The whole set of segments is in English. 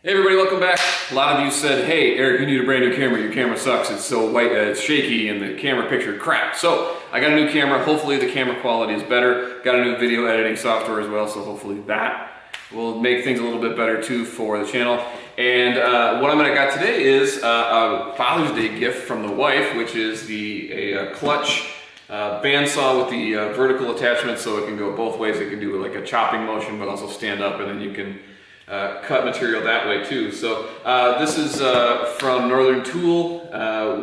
Hey everybody, welcome back. A lot of you said, hey Eric, you need a brand new camera. Your camera sucks. It's so white, it's shaky, and the camera picture crap. So I got a new camera. Hopefully the camera quality is better. Got a new video editing software as well, so hopefully that will make things a little bit better too for the channel. And what I got today is a Father's Day gift from the wife, which is a KLUTCH bandsaw with the vertical attachment, so it can go both ways. It can do like a chopping motion, but also stand up, and then you can cut material that way too. So this is from Northern Tool,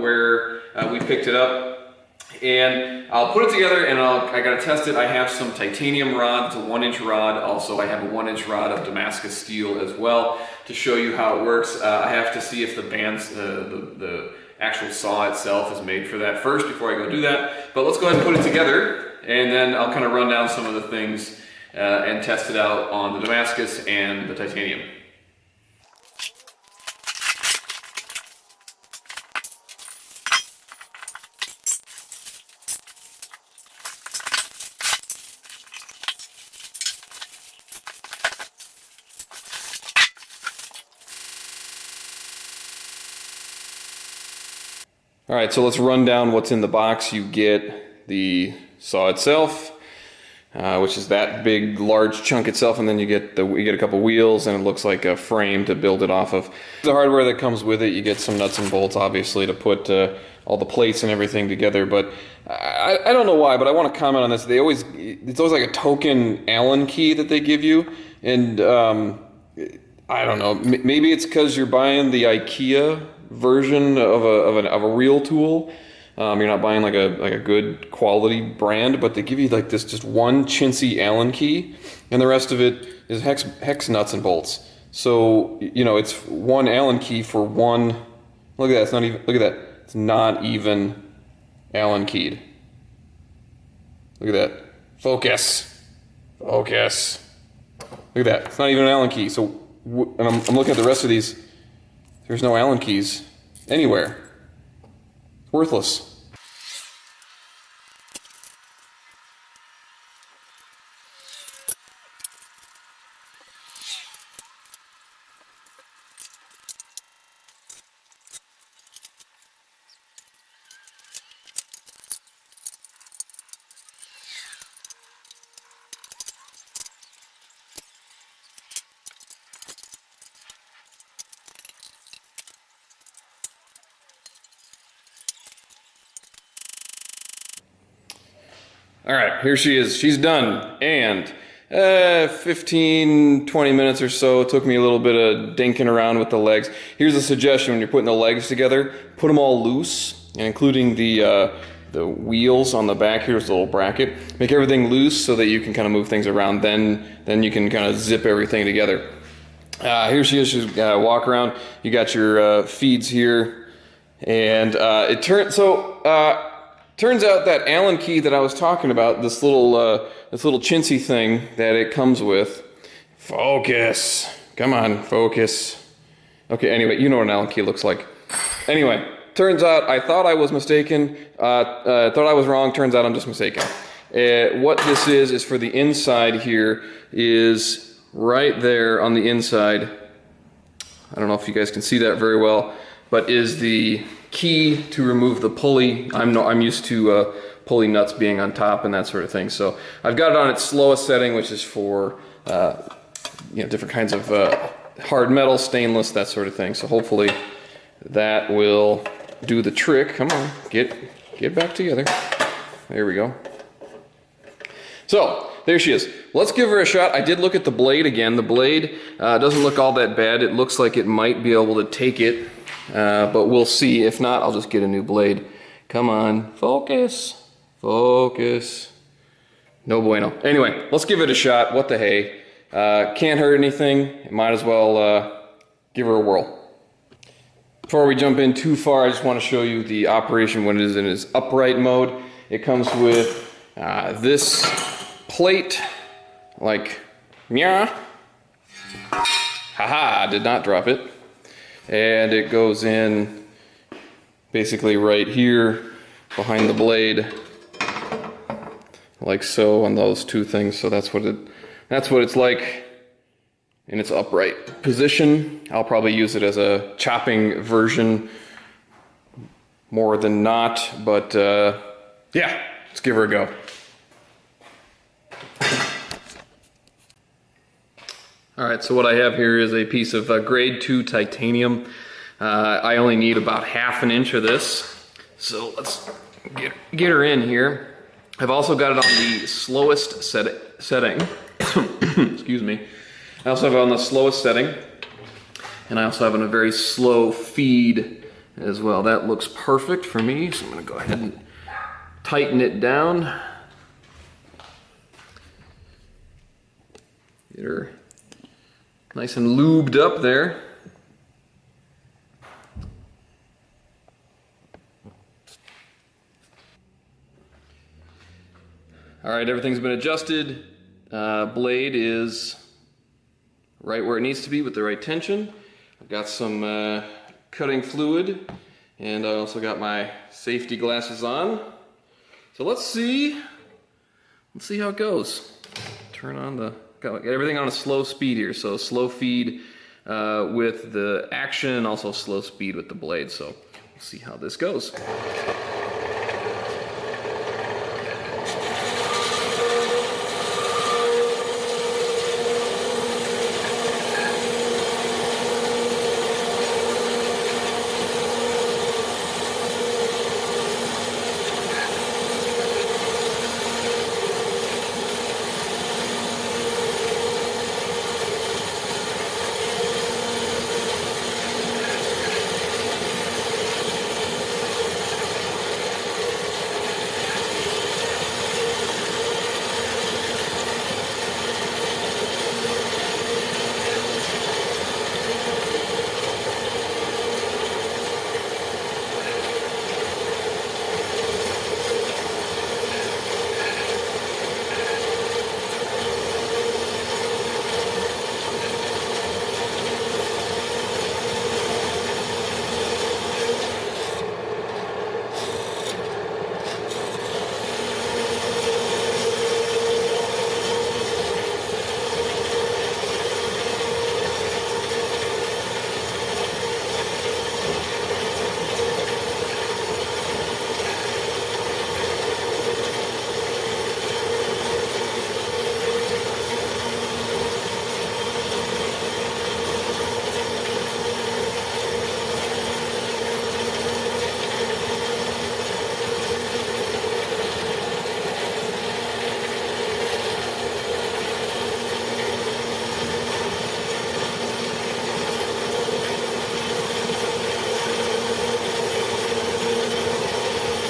where we picked it up, and I'll put it together and I gotta test it. I have some titanium rod. It's a 1-inch rod. Also I have a 1-inch rod of Damascus steel as well to show you how it works. I have to see if the the actual saw itself is made for that first before I go do that. But let's go ahead and put it together, and then I'll kind of run down some of the things and test it out on the Damascus and the titanium. All right, so let's run down what's in the box. You get the saw itself, which is that big, large chunk itself, and then you get a couple wheels, and it looks like a frame to build it off of. The hardware that comes with it, you get some nuts and bolts, obviously, to put all the plates and everything together. But I don't know why, but I want to comment on this. It's always like a token Allen key that they give you, and I don't know. Maybe it's because you're buying the IKEA version of a real tool. You're not buying like a good quality brand, but they give you like this just one chintzy Allen key, and the rest of it is hex nuts and bolts. So you know it's one Allen key for one. Look at that. It's not even. Look at that. It's not even Allen keyed. Look at that. Focus. Focus. Look at that. It's not even an Allen key. So and I'm looking at the rest of these. There's no Allen keys anywhere. It's worthless. All right, here she is. She's done. And 15, 20 minutes or so. It took me a little bit of dinking around with the legs. Here's a suggestion: when you're putting the legs together, put them all loose, and including the wheels on the back. Here's the little bracket. Make everything loose so that you can kind of move things around. Then you can kind of zip everything together. Here she is. She's walk around. You got your feeds here, and turns out that Allen key that I was talking about, this little chintzy thing that it comes with. Focus. Come on, focus. Okay, anyway, you know what an Allen key looks like. Anyway, turns out I thought I was mistaken. Thought I was wrong. Turns out I'm just mistaken. What this is for the inside here is right there on the inside. I don't know if you guys can see that very well, but is the key to remove the pulley. I'm used to pulley nuts being on top and that sort of thing. So I've got it on its slowest setting, which is for different kinds of hard metal, stainless, that sort of thing. So hopefully that will do the trick. Come on, get back together. There we go. So there she is. Let's give her a shot. I did look at the blade again. The blade doesn't look all that bad. It looks like it might be able to take it. But we'll see. If not, I'll just get a new blade. Come on. Focus. Focus. No bueno. Anyway, let's give it a shot. What the hey. Can't hurt anything. Might as well give her a whirl. Before we jump in too far, I just want to show you the operation when it is in its upright mode. It comes with this plate. Like, yeah. Haha, did not drop it. And it goes in basically right here behind the blade, like so, on those two things. So that's what it's like in its upright position. I'll probably use it as a chopping version more than not, but yeah, let's give her a go. Alright, so what I have here is a piece of grade 2 titanium. I only need about 1/2 inch of this, so let's get her in here. I've also got it on the slowest setting. Excuse me. I also have it on the slowest setting, and I also have it on a very slow feed as well. That looks perfect for me, so I'm going to go ahead and tighten it down. Get her nice and lubed up there. All right, everything's been adjusted. Blade is right where it needs to be with the right tension. I've got some cutting fluid, and I also got my safety glasses on. So let's see how it goes. Turn on the, got everything on a slow speed here. So slow feed with the action, and also slow speed with the blade. So we'll see how this goes.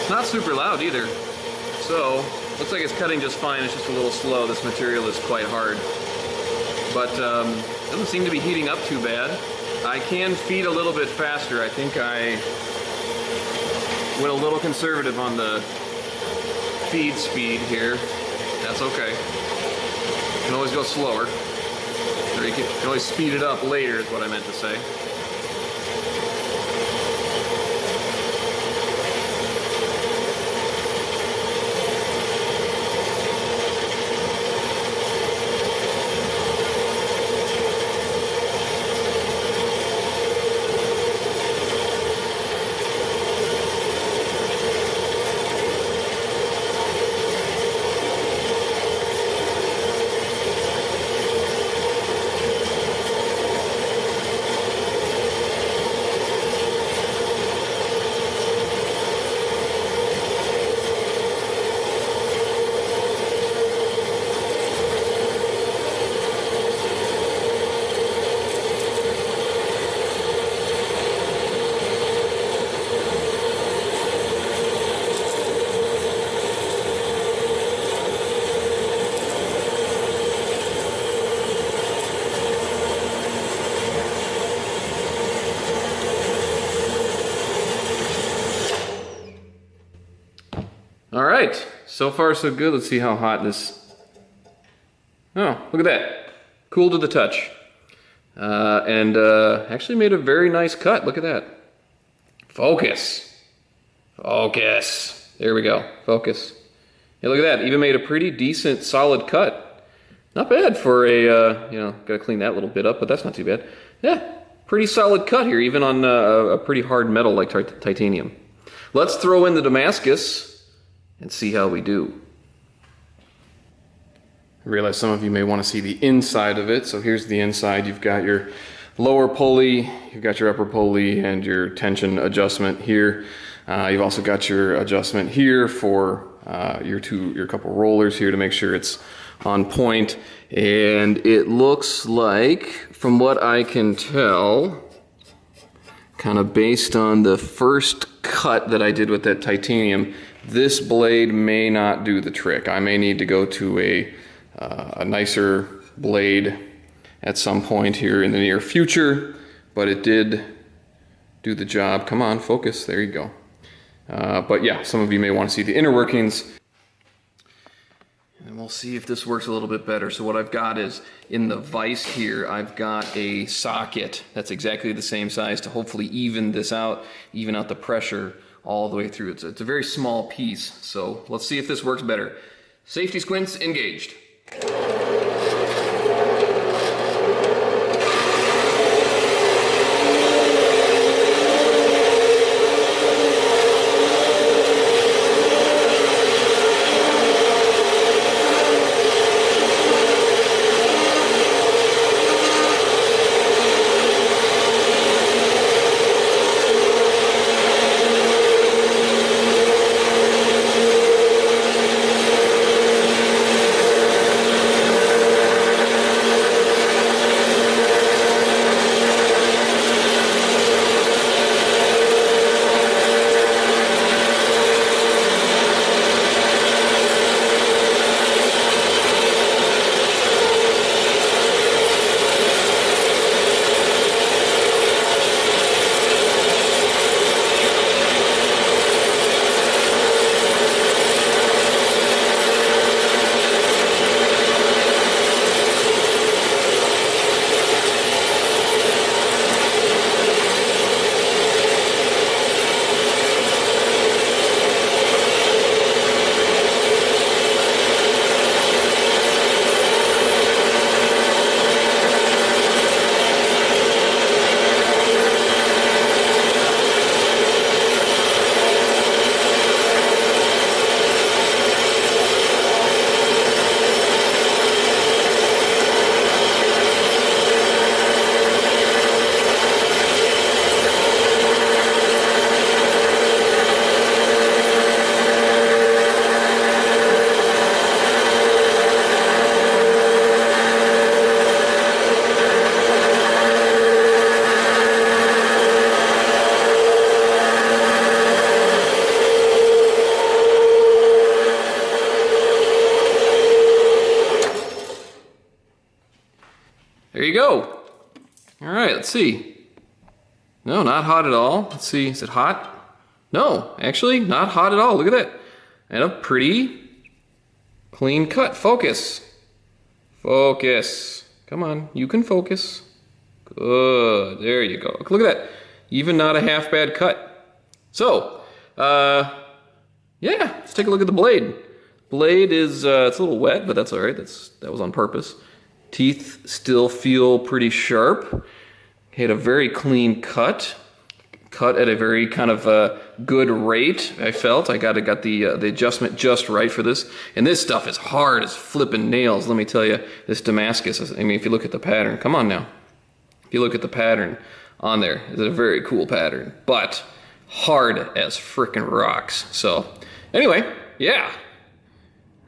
Not super loud either, so looks like it's cutting just fine. It's just a little slow. This material is quite hard, but doesn't seem to be heating up too bad. I can feed a little bit faster. I think I went a little conservative on the feed speed here. That's okay. You can always go slower, or you can always speed it up later is what I meant to say. All right, so far so good. Let's see how hot this. Oh, look at that. Cool to the touch. And actually made a very nice cut. Look at that. Focus. Focus. There we go. Focus. Yeah, look at that. Even made a pretty decent solid cut. Not bad for a, you know, gotta clean that little bit up, but that's not too bad. Yeah, pretty solid cut here, even on a pretty hard metal like titanium. Let's throw in the Damascus and see how we do. I realize some of you may want to see the inside of it, so here's the inside. You've got your lower pulley, you've got your upper pulley, and your tension adjustment here. You've also got your adjustment here for your couple rollers here to make sure it's on point. And it looks like, from what I can tell, kind of based on the first cut that I did with that titanium, this blade may not do the trick. I may need to go to a nicer blade at some point here in the near future, but it did do the job. Come on, focus, there you go. But yeah, some of you may want to see the inner workings. And we'll see if this works a little bit better. So what I've got is, in the vise here, I've got a socket that's exactly the same size to hopefully even this out, even out the pressure all the way through. It's a very small piece, so let's see if this works better. Safety squints engaged. There you go. All right, let's see. No, not hot at all. Let's see, is it hot? No, actually, not hot at all. Look at that. And a pretty clean cut. Focus. Focus. Come on, you can focus. Good, there you go. Look at that. Even not a half bad cut. So, yeah, let's take a look at the blade. Blade is, it's a little wet, but that's all right. That was on purpose. Teeth still feel pretty sharp. Had a very clean cut. Cut at a very kind of good rate, I felt. I got the adjustment just right for this. And this stuff is hard as flipping nails, let me tell you. This Damascus, I mean, if you look at the pattern, come on now. If you look at the pattern on there, it's a very cool pattern, but hard as frickin' rocks. So, anyway, yeah.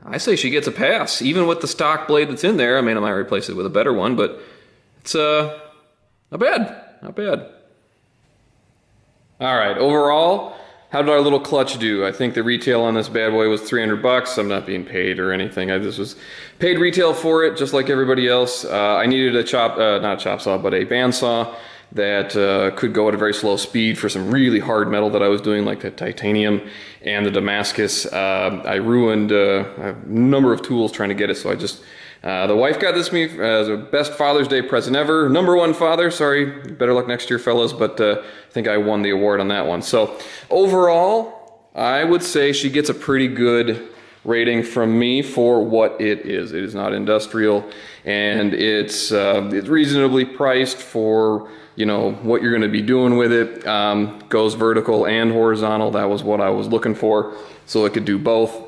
I say she gets a pass, even with the stock blade that's in there. I mean, I might replace it with a better one, but it's not bad, not bad. All right, overall, how did our little clutch do? I think the retail on this bad boy was $300. I'm not being paid or anything. I just was paid retail for it, just like everybody else. I needed a not a chop saw, but a bandsaw that could go at a very slow speed for some really hard metal that I was doing, like the titanium and the Damascus. I ruined a number of tools trying to get it, so I just, the wife got this me as a best Father's Day present ever. #1 father, sorry, better luck next year, fellas, but I think I won the award on that one. So overall, I would say she gets a pretty good rating from me for what it is. It is not industrial, and it's reasonably priced for, you know, what you're going to be doing with it. Goes vertical and horizontal. That was what I was looking for, so it could do both.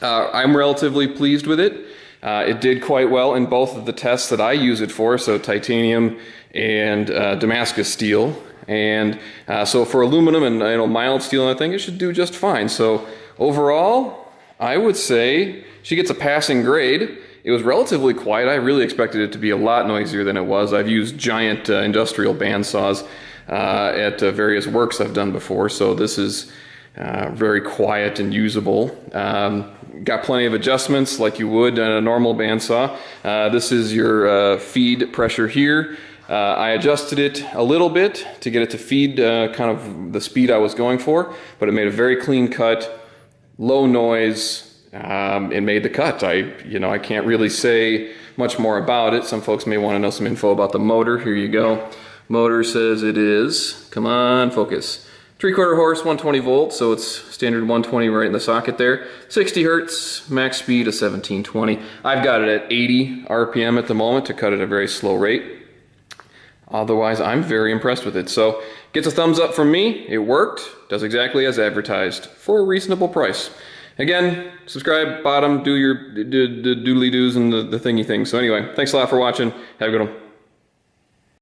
I'm relatively pleased with it. It did quite well in both of the tests that I use it for, so titanium and Damascus steel. And so for aluminum and, you know, mild steel, I think it should do just fine. So overall, I would say she gets a passing grade. It was relatively quiet. I really expected it to be a lot noisier than it was. I've used giant industrial band saws at various works I've done before, so this is very quiet and usable. Got plenty of adjustments like you would in a normal bandsaw. This is your feed pressure here. I adjusted it a little bit to get it to feed kind of the speed I was going for, but it made a very clean cut, low noise. It made the cut. I can't really say much more about it. Some folks may want to know some info about the motor. Here you go. Motor says it is, come on, focus, 3/4 horse, 120 volts, so it's standard 120 right in the socket there. 60 hertz, max speed of 1720. I've got it at 80 RPM at the moment to cut at a very slow rate. Otherwise, I'm very impressed with it. So, gets a thumbs up from me. It worked. Does exactly as advertised for a reasonable price. Again, subscribe, bottom, do your doodly doos and the thingy things. So anyway, thanks a lot for watching. Have a good one.